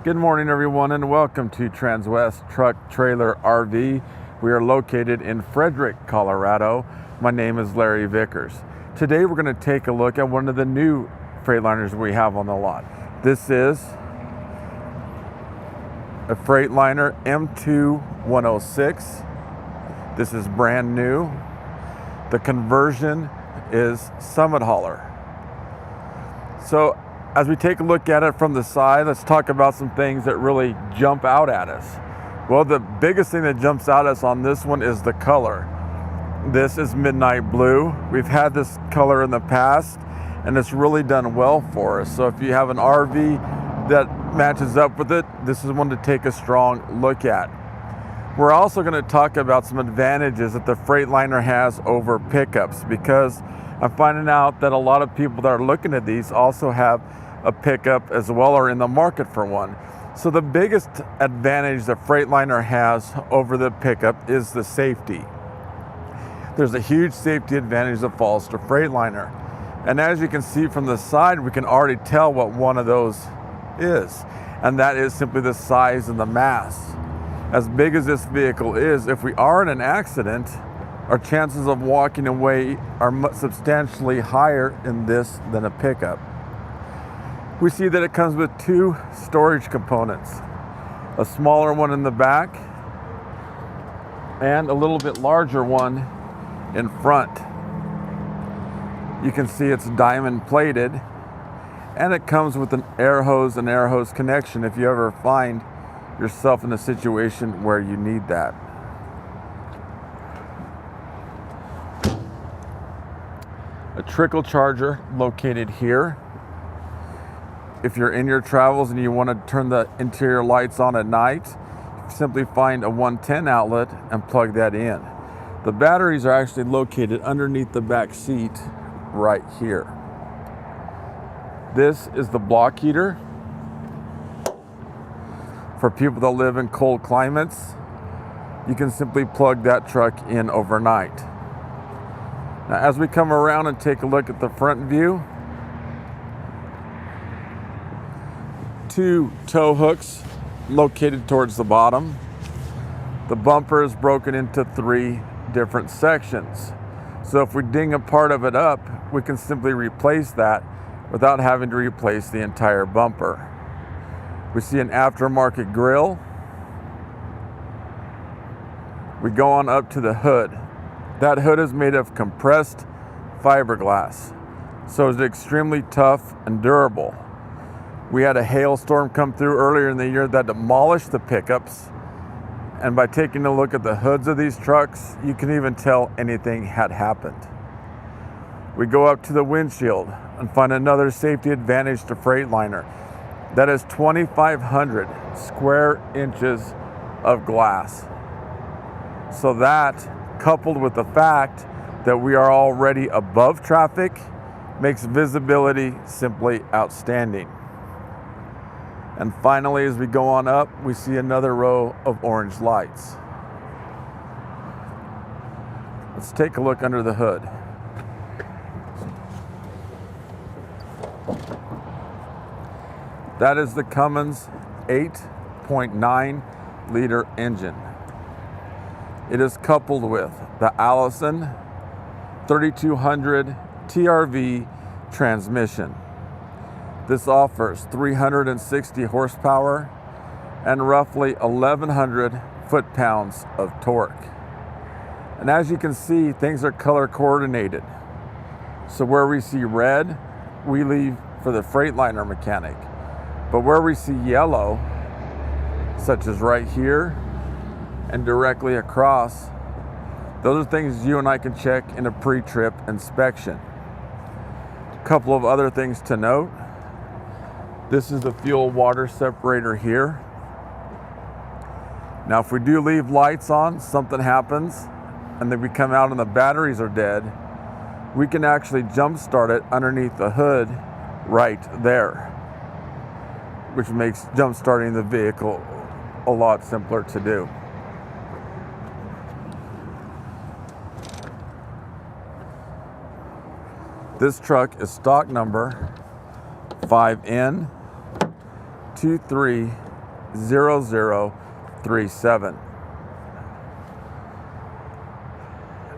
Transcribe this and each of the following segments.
Good morning, everyone, and welcome to Transwest Truck Trailer RV. We are located in Frederick, Colorado. My name is Larry Vickers. Today we're going to take a look at one of the new Freightliners we have on the lot. This is a Freightliner M2 106. This is brand new. The conversion is Summit Hauler. So as we take a look at it from the side, let's talk about some things that really jump out at us. Well, the biggest thing that jumps out at us on this one is the color. This is midnight blue. We've had this color in the past and it's really done well for us. So if you have an RV that matches up with it, this is one to take a strong look at. We're also going to talk about some advantages that the Freightliner has over pickups, because I'm finding out that a lot of people that are looking at these also have a pickup as well, or in the market for one. So the biggest advantage the Freightliner has over the pickup is the safety. There's a huge safety advantage that falls to Freightliner. And as you can see from the side, we can already tell what one of those is. And that is simply the size and the mass. As big as this vehicle is, if we are in an accident, our chances of walking away are substantially higher in this than a pickup. We see that it comes with two storage components, a smaller one in the back and a little bit larger one in front. You can see it's diamond plated, and it comes with an air hose and air hose connection if you ever find yourself in a situation where you need that. A trickle charger located here. If you're in your travels and you want to turn the interior lights on at night, simply find a 110 outlet and plug that in. The batteries are actually located underneath the back seat right here. This is the block heater for people that live in cold climates. You can simply plug that truck in overnight. Now, as we come around and take a look at the front view, two tow hooks located towards the bottom. The bumper is broken into three different sections. So if we ding a part of it up, we can simply replace that without having to replace the entire bumper. We see an aftermarket grille. We go on up to the hood. That hood is made of compressed fiberglass, so it's extremely tough and durable. We had a hailstorm come through earlier in the year that demolished the pickups, and by taking a look at the hoods of these trucks, you can even tell anything had happened. We go up to the windshield and find another safety advantage to Freightliner. That is 2,500 square inches of glass. So that, coupled with the fact that we are already above traffic, makes visibility simply outstanding. And finally, as we go on up, we see another row of orange lights. Let's take a look under the hood. That is the Cummins 8.9 liter engine. It is coupled with the Allison 3200 TRV transmission. This offers 360 horsepower and roughly 1,100 foot-pounds of torque. And as you can see, things are color coordinated. So where we see red, we leave for the Freightliner mechanic. But where we see yellow, such as right here and directly across, those are things you and I can check in a pre-trip inspection. A couple of other things to note. This is the fuel water separator here. Now, if we do leave lights on, something happens, and then we come out and the batteries are dead, we can actually jump start it underneath the hood right there, which makes jump starting the vehicle a lot simpler to do. This truck is stock number 5N23 0037.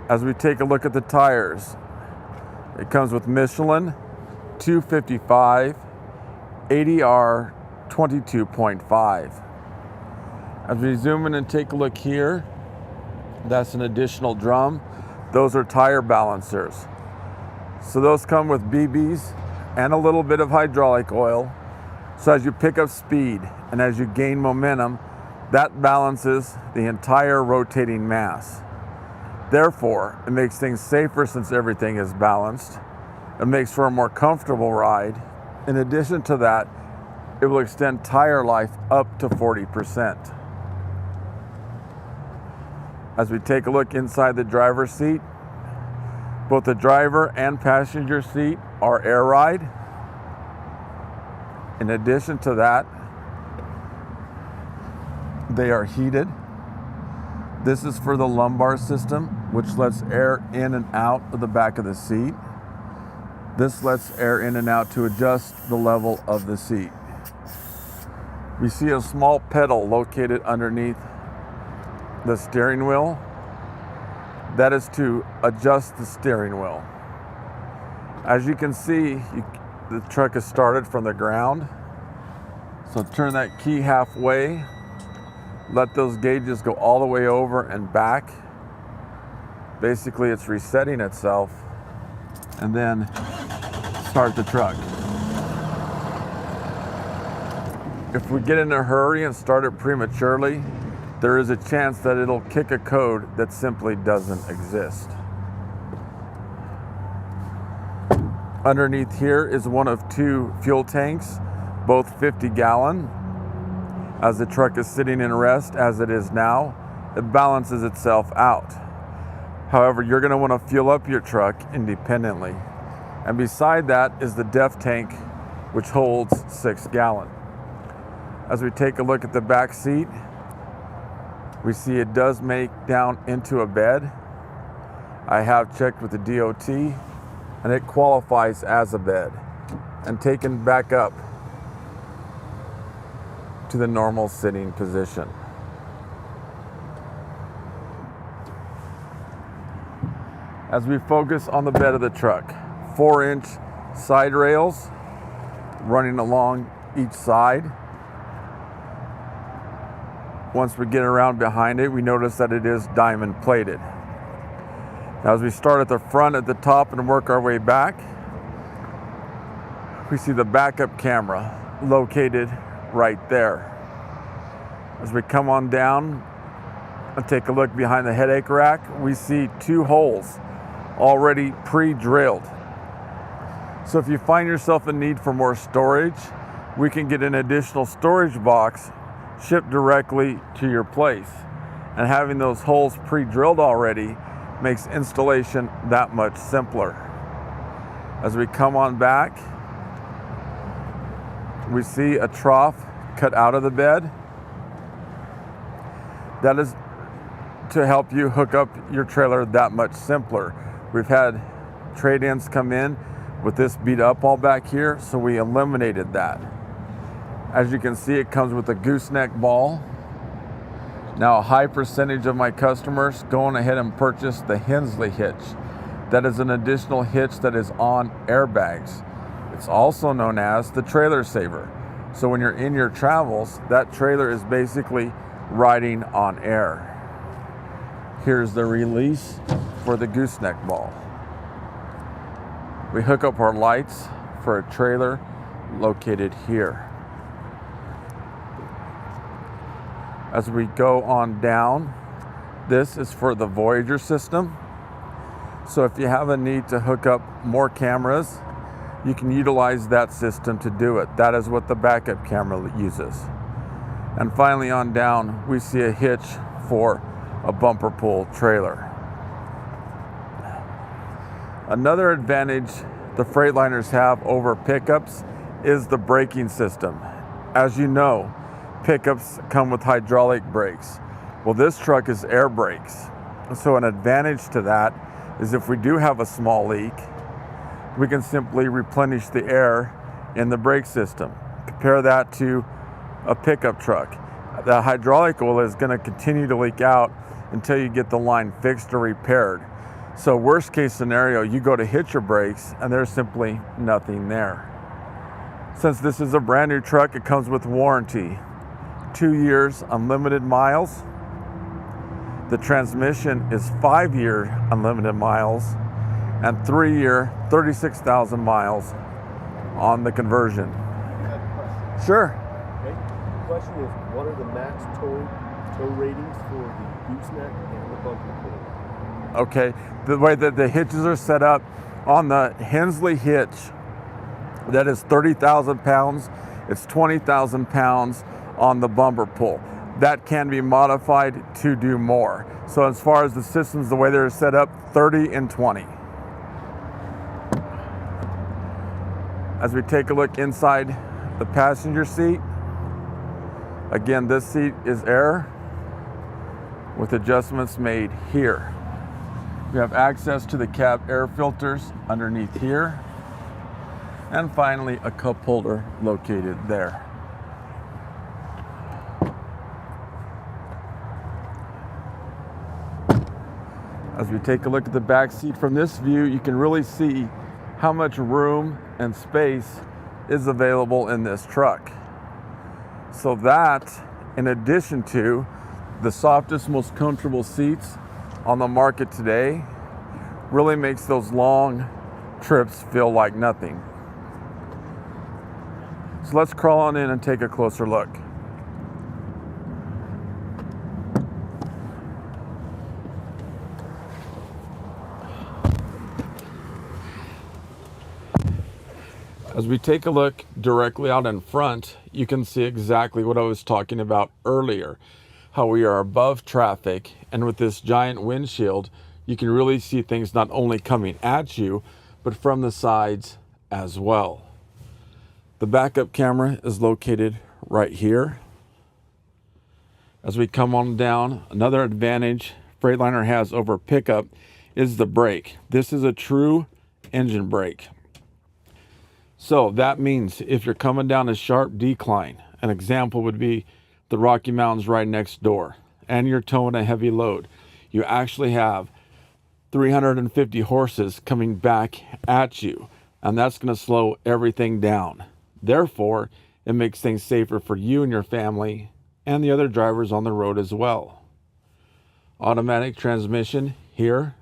As we take a look at the tires, it comes with Michelin 255 ADR 22.5. As we zoom in and take a look here, that's an additional drum. Those are tire balancers. So those come with BBs and a little bit of hydraulic oil. So as you pick up speed and as you gain momentum, that balances the entire rotating mass. Therefore, it makes things safer since everything is balanced. It makes for a more comfortable ride. In addition to that, it will extend tire life up to 40%. As we take a look inside the driver's seat, both the driver and passenger seat are air ride. In addition to that, they are heated. This is for the lumbar system, which lets air in and out of the back of the seat. This lets air in and out to adjust the level of the seat. We see a small pedal located underneath the steering wheel. That is to adjust the steering wheel. As you can see, the truck is started from the ground. So turn that key halfway, let those gauges go all the way over and back. Basically, it's resetting itself, and then start the truck. If we get in a hurry and start it prematurely, there is a chance that it'll kick a code that simply doesn't exist. Underneath here is one of two fuel tanks, both 50-gallon. As the truck is sitting in rest, as it is now, it balances itself out. However, you're going to want to fuel up your truck independently. And beside that is the DEF tank, which holds 6-gallon. As we take a look at the back seat, we see it does make down into a bed. I have checked with the DOT, and it qualifies as a bed and taken back up to the normal sitting position. As we focus on the bed of the truck, 4-inch side rails running along each side. Once we get around behind it, we notice that it is diamond plated. Now, as we start at the front at the top and work our way back, we see the backup camera located right there. As we come on down and take a look behind the headache rack, we see 2 holes already pre-drilled. So if you find yourself in need for more storage, we can get an additional storage box shipped directly to your place. And having those holes pre-drilled already makes installation that much simpler. As we come on back, we see a trough cut out of the bed. That is to help you hook up your trailer that much simpler. We've had trade-ins come in with this beat up all back here, so we eliminated that. As you can see, it comes with a gooseneck ball. Now, a high percentage of my customers go on ahead and purchase the Hensley hitch. That is an additional hitch that is on airbags. It's also known as the trailer saver. So when you're in your travels, that trailer is basically riding on air. Here's the release for the gooseneck ball. We hook up our lights for a trailer located here. As we go on down, this is for the Voyager system. So if you have a need to hook up more cameras, you can utilize that system to do it. That is what the backup camera uses. And finally on down, we see a hitch for a bumper pull trailer. Another advantage the Freightliners have over pickups is the braking system. As you know, pickups come with hydraulic brakes. Well, this truck is air brakes. So an advantage to that is if we do have a small leak, we can simply replenish the air in the brake system. Compare that to a pickup truck. the hydraulic oil is going to continue to leak out until you get the line fixed or repaired. So worst case scenario, you go to hit your brakes and there's simply nothing there. Since this is a brand new truck, it comes with warranty. 2 years, unlimited miles. The transmission is 5-year unlimited miles and 3-year, 36,000 miles on the conversion. I have a question. Sure. Okay. The question is, what are the max tow ratings for the gooseneck and the bumper pull? Okay, the way that the hitches are set up on the Hensley hitch, that is 30,000 pounds. It's 20,000 pounds on the bumper pull. That can be modified to do more. So as far as the systems, the way they're set up, 30 and 20. As we take a look inside the passenger seat, again, this seat is air with adjustments made here. We have access to the cab air filters underneath here. And finally, a cup holder located there. As we take a look at the back seat from this view, you can really see how much room and space is available in this truck. So that, in addition to the softest, most comfortable seats on the market today, really makes those long trips feel like nothing. So let's crawl on in and take a closer look. As we take a look directly out in front, you can see exactly what I was talking about earlier, how we are above traffic, and with this giant windshield, you can really see things not only coming at you, but from the sides as well. The backup camera is located right here. As we come on down, another advantage Freightliner has over pickup is the brake. This is a true engine brake. So that means if you're coming down a sharp decline, an example would be the Rocky Mountains right next door, and you're towing a heavy load, you actually have 350 horses coming back at you, and that's going to slow everything down. Therefore, it makes things safer for you and your family and the other drivers on the road as well. Automatic transmission here.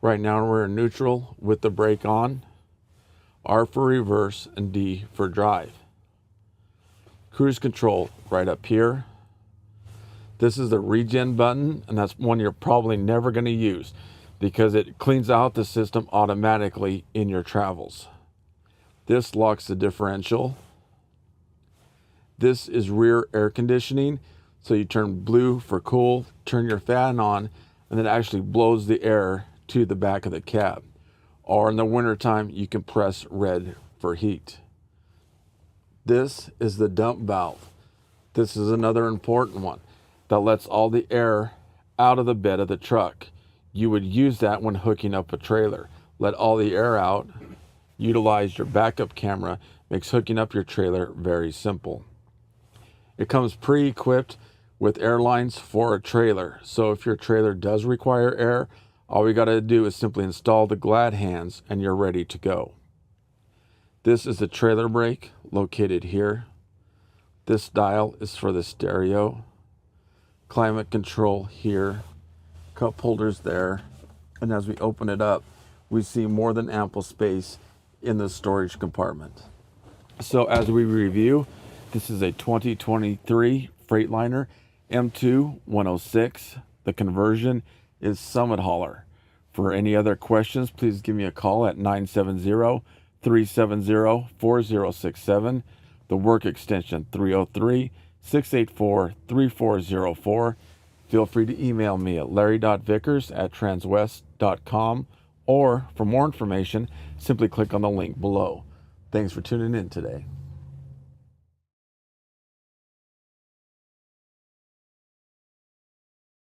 Right now we're in neutral with the brake on. R for reverse and D for drive. Cruise control right up here. This is the regen button, and that's one you're probably never going to use because it cleans out the system automatically in your travels. This locks the differential. This is rear air conditioning. So you turn blue for cool, turn your fan on, and it actually blows the air to the back of the cab. Or in the wintertime, you can press red for heat. This is the dump valve. This is another important one that lets all the air out of the bed of the truck. You would use that when hooking up a trailer. Let all the air out, utilize your backup camera, makes hooking up your trailer very simple. It comes pre-equipped with air lines for a trailer. So if your trailer does require air, all we got to do is simply install the glad hands and you're ready to go. This is the trailer brake located here. This dial is for the stereo. Climate control here. Cup holders there. And as we open it up, we see more than ample space in the storage compartment. So as we review, this is a 2023 Freightliner M2 106. The conversion is Summit Hauler. For any other questions, please give me a call at 970-370-4067. The work extension 303-684-3404. Feel free to email me at larry.vickers@transwest.com, or for more information, simply click on the link below. Thanks for tuning in today.